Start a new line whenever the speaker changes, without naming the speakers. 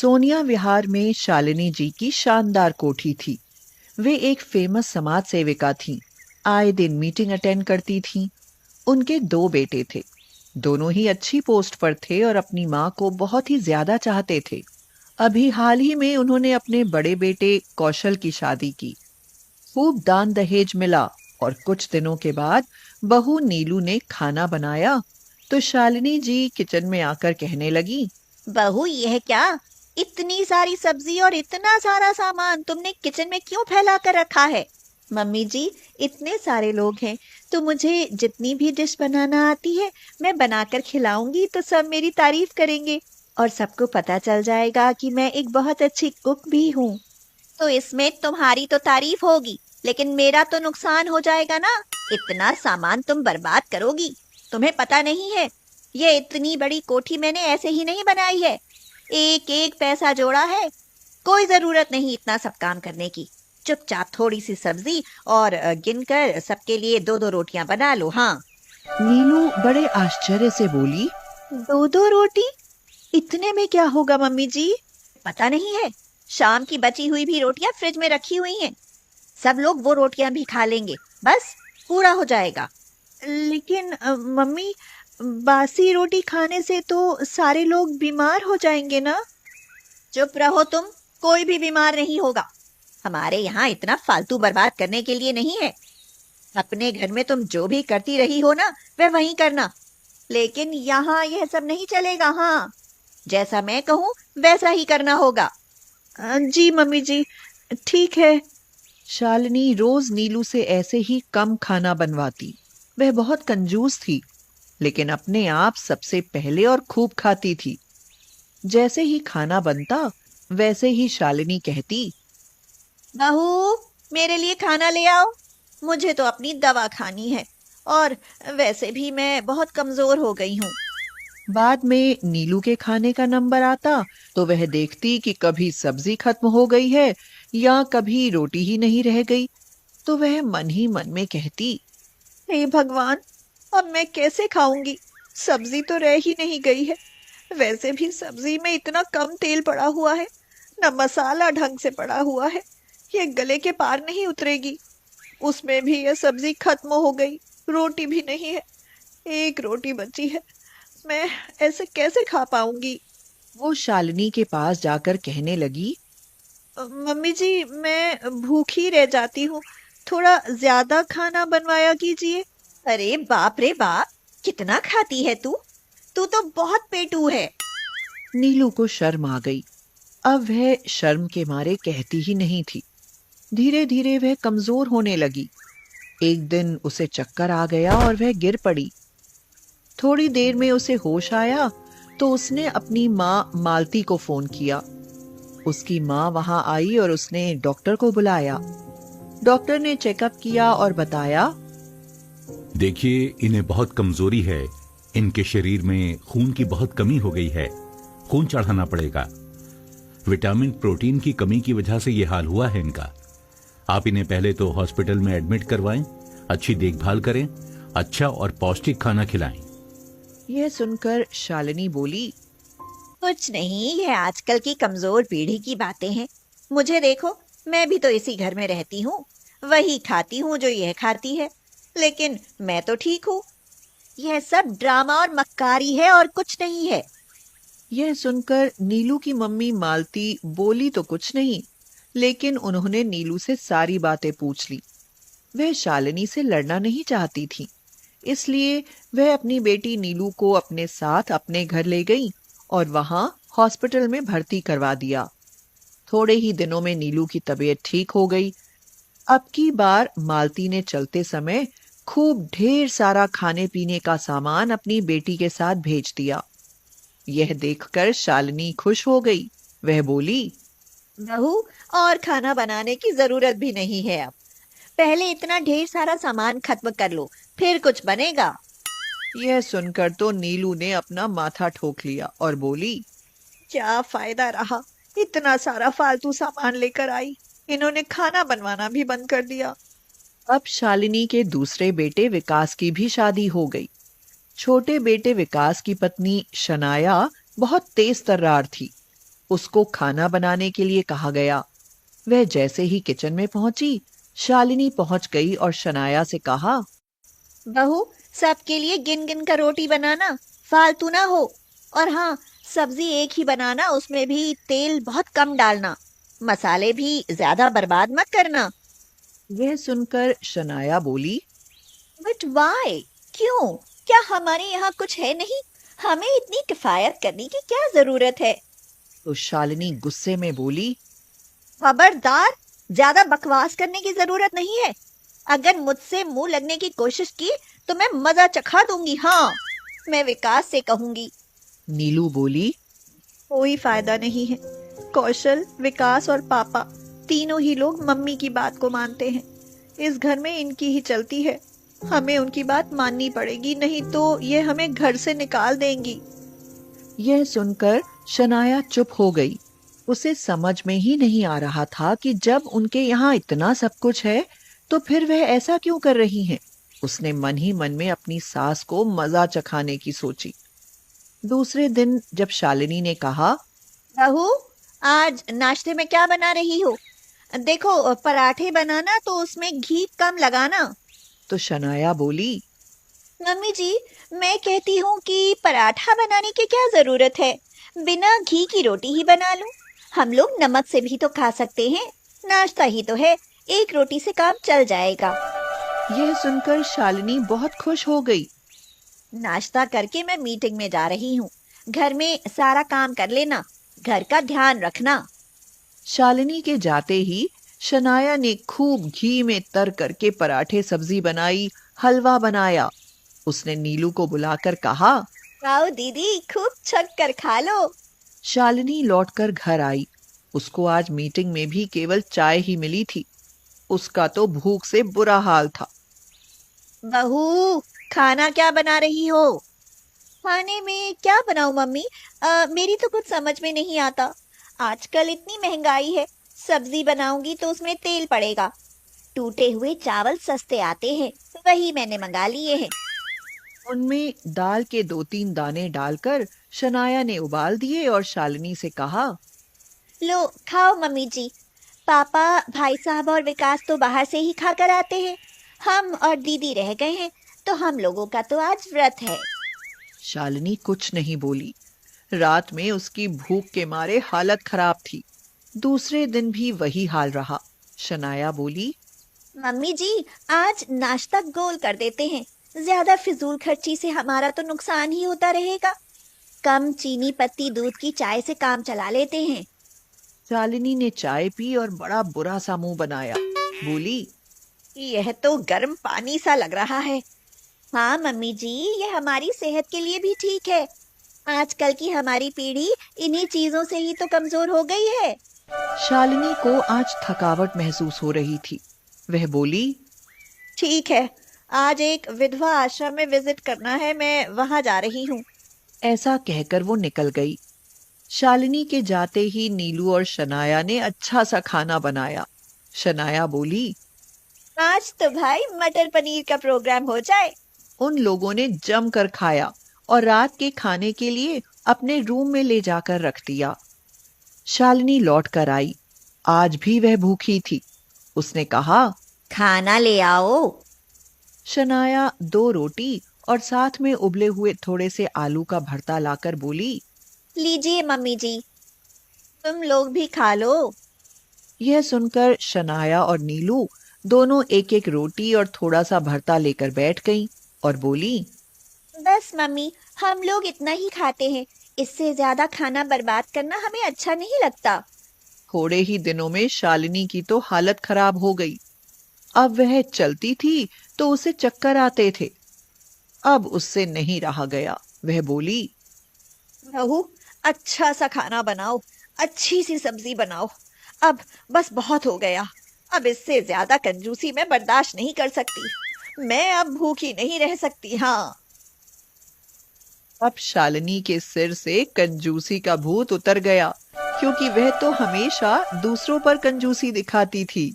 सोनिया विहार में शालिनी जी की शानदार कोठी थी। वे एक फेमस समाज सेविका थीं। आए दिन मीटिंग अटेंड करती थीं। उनके दो बेटे थे। दोनों ही अच्छी पोस्ट पर थे और अपनी माँ को बहुत ही ज्यादा चाहते थे। अभी हाल ही में उन्होंने अपने बड़े बेटे कौशल की शादी की। खूब दान दहेज मिला और कुछ दिनों के बाद बहू नीलू ने खाना बनाया तो शालिनी जी किचन में आकर कहने लगी,
बहू यह क्या, इतनी सारी सब्जी और इतना सारा सामान तुमने किचन में क्यों फैला कर रखा है? मम्मी जी, इतने सारे लोग हैं तो मुझे जितनी भी डिश बनाना आती है मैं बनाकर खिलाऊंगी तो सब मेरी तारीफ करेंगे और सबको पता चल जाएगा कि मैं एक बहुत अच्छी कुक भी हूँ। तो इसमें तुम्हारी तो तारीफ होगी, लेकिन मेरा तो नुकसान हो जाएगा ना। इतना सामान तुम बर्बाद करोगी। तुम्हें पता नहीं है, ये इतनी बड़ी कोठी मैंने ऐसे ही नहीं बनाई है। एक एक पैसा जोड़ा है। कोई जरूरत नहीं इतना सब काम करने की। चुपचाप थोड़ी सी सब्जी और गिनकर सबके लिए दो दो रोटियां बना लो। हाँ।
नीलू बड़े आश्चर्य से बोली,
दो दो रोटी? इतने में क्या होगा मम्मी जी? पता नहीं है, शाम की बची हुई भी रोटियां फ्रिज में रखी हुई हैं। सब लोग वो रोटियां भी खा लेंगे, बस पूरा हो जाएगा।
लेकिन मम्मी, बासी रोटी खाने से तो सारे लोग बीमार हो जाएंगे ना?
चुप रहो तुम, कोई भी बीमार नहीं होगा। हमारे यहाँ इतना फालतू बर्बाद करने के लिए नहीं है। अपने घर में तुम जो भी करती रही हो ना, वह वहीं करना, लेकिन यहाँ यह सब नहीं चलेगा। हाँ, जैसा मैं कहूँ वैसा ही करना होगा।
जी मम्मी जी, ठीक है।
शालिनी रोज नीलू से ऐसे ही कम खाना बनवाती। वह बहुत कंजूस थी, लेकिन अपने आप सबसे पहले और खूब खाती थी। जैसे ही खाना बनता वैसे ही शालिनी कहती,
बहू, मेरे लिए खाना ले आओ। मुझे तो अपनी दवा खानी है और वैसे भी मैं बहुत कमजोर हो गई हूँ।
बाद में नीलू के खाने का नंबर आता तो वह देखती कि कभी सब्जी खत्म हो गई है या कभी रोटी ही नहीं रह गई। तो वह मन ही मन में कहती,
हे भगवान, अब मैं कैसे खाऊंगी? सब्जी तो रह ही नहीं गई है। वैसे भी सब्जी में इतना कम तेल पड़ा हुआ है, न मसाला ढंग से पड़ा हुआ है। ये गले के पार नहीं उतरेगी। उसमें भी ये सब्जी खत्म हो गई, रोटी भी नहीं है। एक रोटी बची है, मैं ऐसे कैसे खा पाऊंगी?
वो शालिनी के पास जाकर कहने लगी,
मम्मी जी, मैं भूखी रह जाती हूँ। थोड़ा ज्यादा खाना बनवाया कीजिए।
अरे बाप रे बाप, कितना खाती है तू? तू तो बहुत पेटू है।
नीलू को शर्म आ गई। अब वह शर्म के मारे कहती ही नहीं थी। धीरे धीरे वह कमजोर होने लगी। एक दिन उसे चक्कर आ गया और वह गिर पड़ी। थोड़ी देर में उसे होश आया तो उसने अपनी माँ मालती को फोन किया। उसकी माँ वहां आई और उसने डॉक्टर को बुलाया। डॉक्टर ने चेकअप किया और बताया,
देखिए, इन्हें बहुत कमजोरी है। इनके शरीर में खून की बहुत कमी हो गई है। खून चढ़ाना पड़ेगा। विटामिन प्रोटीन की कमी की वजह से ये हाल हुआ है इनका। आप इन्हें पहले तो हॉस्पिटल में एडमिट करवाएं, अच्छी देखभाल करें, अच्छा और पौष्टिक खाना खिलाएं।
यह सुनकर शालिनी बोली,
कुछ नहीं, ये आजकल की कमजोर पीढ़ी की बातें हैं। मुझे देखो, मैं भी तो इसी घर में रहती हूँ, वही खाती हूँ जो यह खाती है, लेकिन मैं तो ठीक हूँ। यह सब ड्रामा और मक्कारी है और कुछ नहीं है।
यह सुनकर नीलू की मम्मी मालती बोली तो कुछ नहीं, लेकिन उन्होंने नीलू से सारी बातें पूछ ली। वह शालिनी से लड़ना नहीं चाहती थी, इसलिए वह अपनी बेटी नीलू को अपने साथ अपने घर ले गई और वहां हॉस्पिटल में भर्ती करवा दिया। थोड़े ही दिनों में नीलू की तबीयत ठीक हो गई। अब की बार मालती ने चलते समय खूब ढेर सारा खाने पीने का सामान अपनी बेटी के साथ भेज दिया। यह देखकर शालिनी खुश हो गई। वह बोली,
बहू, और खाना बनाने की जरूरत भी नहीं है अब। पहले इतना ढेर सारा सामान खत्म कर लो, फिर कुछ बनेगा।
यह सुनकर तो नीलू ने अपना माथा ठोक लिया और बोली,
क्या फायदा रहा, इतना सारा फालतू सामान लेकर आई। इन्होंने खाना बनवाना भी बंद कर दिया।
अब शालिनी के दूसरे बेटे विकास की भी शादी हो गई। छोटे बेटे विकास की पत्नी शनाया बहुत तेज तर्रार थी। उसको खाना बनाने के लिए कहा गया। वह जैसे ही किचन में पहुंची, शालिनी पहुंच गई और शनाया से कहा,
बहू, सबके लिए गिन गिन कर रोटी बनाना, फालतू ना हो। और हाँ, सब्जी एक ही बनाना, उसमें भी तेल बहुत कम डालना, मसाले भी ज्यादा बर्बाद मत करना।
यह सुनकर शनाया बोली,
बट वाई? क्यों? क्या हमारे यहाँ कुछ है नहीं? हमें इतनी किफायत करने की क्या जरूरत है?
तो शालिनी गुस्से में बोली,
खबरदार, ज्यादा बकवास करने की जरूरत नहीं है। अगर मुझसे मुंह लगने की कोशिश की तो मैं मजा चखा दूंगी। हाँ, मैं विकास से कहूंगी।
नीलू बोली,
कोई फायदा नहीं है। कौशल, विकास और पापा तीनों ही लोग मम्मी की बात को मानते हैं। इस घर में इनकी ही चलती है। हमें उनकी बात माननी पड़ेगी, नहीं तो ये हमें घर से निकाल देंगी।
यह सुनकर शनाया चुप हो गई। उसे समझ में ही नहीं आ रहा था कि जब उनके यहाँ इतना सब कुछ है तो फिर वह ऐसा क्यों कर रही हैं। उसने मन ही मन में अपनी सास को मजा चखाने की सोची। दूसरे दिन जब शालिनी ने कहा,
बहू, आज नाश्ते में क्या बना रही हो? देखो, पराठे बनाना तो उसमें घी कम लगाना।
तो शनाया बोली,
मम्मी जी, मैं कहती हूँ कि पराठा बनाने की क्या जरूरत है? बिना घी की रोटी ही बना लूं। हम लोग नमक से भी तो खा सकते हैं। नाश्ता ही तो है, एक रोटी से काम चल जाएगा।
यह सुनकर शालिनी बहुत खुश हो गई।
नाश्ता करके मैं मीटिंग में जा रही हूँ। घर में सारा काम कर लेना, घर का ध्यान रखना।
शालिनी के जाते ही शनाया ने खूब घी में तर करके पराठे सब्जी बनाई, हलवा बनाया। उसने नीलू को बुलाकर कहा,
आओ दीदी, खूब छक कर खा लो।
शालिनी लौटकर घर आई। उसको आज मीटिंग में भी केवल चाय ही मिली थी। उसका तो भूख से बुरा हाल था।
बहू, खाना क्या बना रही हो? खाने में क्या बनाऊं मम्मी? मेरी तो कुछ समझ में नहीं आता। आजकल इतनी महंगाई है, सब्जी बनाऊंगी तो उसमें तेल पड़ेगा। टूटे हुए चावल सस्ते आते हैं, वही मैंने मंगा लिए हैं।
उनमें दाल के 2-3 दाने डालकर शनाया ने उबाल दिए और शालिनी से कहा,
लो खाओ मम्मी जी। पापा, भाई साहब और विकास तो बाहर से ही खाकर आते हैं। हम और दीदी रह गए हैं, तो हम लोगों का तो आज व्रत है।
शालिनी कुछ नहीं बोली। रात में उसकी भूख के मारे हालत खराब थी। दूसरे दिन भी वही हाल रहा। शनाया बोली,
मम्मी जी, आज नाश्ता गोल कर देते हैं। ज्यादा फिजूल खर्ची से हमारा तो नुकसान ही होता रहेगा। कम चीनी पत्ती दूध की चाय से काम चला लेते हैं।
शालिनी ने चाय पी और बड़ा बुरा सा मुंह बनाया। बोली,
यह तो गर्म पानी सा लग रहा है। हाँ मम्मी जी, ये हमारी सेहत के लिए भी ठीक है। आजकल की हमारी पीढ़ी इन्हीं चीजों से ही तो कमजोर हो गई है।
शालिनी को आज थकावट महसूस हो रही थी। वह बोली,
ठीक है, आज एक विधवा आश्रम में विजिट करना है, मैं वहां जा रही हूँ।
ऐसा कहकर वो निकल गई। शालिनी के जाते ही नीलू और शनाया ने अच्छा सा खाना बनाया। शनाया बोली,
आज तो भाई मटर पनीर का प्रोग्राम हो जाए।
उन लोगों ने जमकर खाया और रात के खाने के लिए अपने रूम में ले जाकर रख दिया। शालिनी लौट कर आई। आज भी वह भूखी थी। उसने कहा,
खाना ले आओ।
शनाया 2 रोटी और साथ में उबले हुए थोड़े से आलू का भरता लाकर बोली,
लीजिए मम्मी जी, तुम लोग भी खा लो।
यह सुनकर शनाया और नीलू दोनों एक एक रोटी और थोड़ा सा भरता लेकर बैठ गईं और बोली,
बस मम्मी, हम लोग इतना ही खाते हैं। इससे ज्यादा खाना बर्बाद करना हमें अच्छा नहीं लगता।
थोड़े ही दिनों में शालिनी की तो हालत खराब हो गई। अब वह चलती थी तो उसे चक्कर आते थे। अब उससे नहीं रहा गया। वह बोली,
बहू, अच्छा सा खाना बनाओ, अच्छी सी सब्जी बनाओ। अब बस बहुत हो गया। अब इससे ज्यादा कंजूसी मैं बर्दाश्त नहीं कर सकती। मैं अब भूखी नहीं रह सकती। हाँ।
अब शालिनी के सिर से कंजूसी का भूत उतर गया, क्योंकि वह तो हमेशा दूसरों पर कंजूसी दिखाती थी।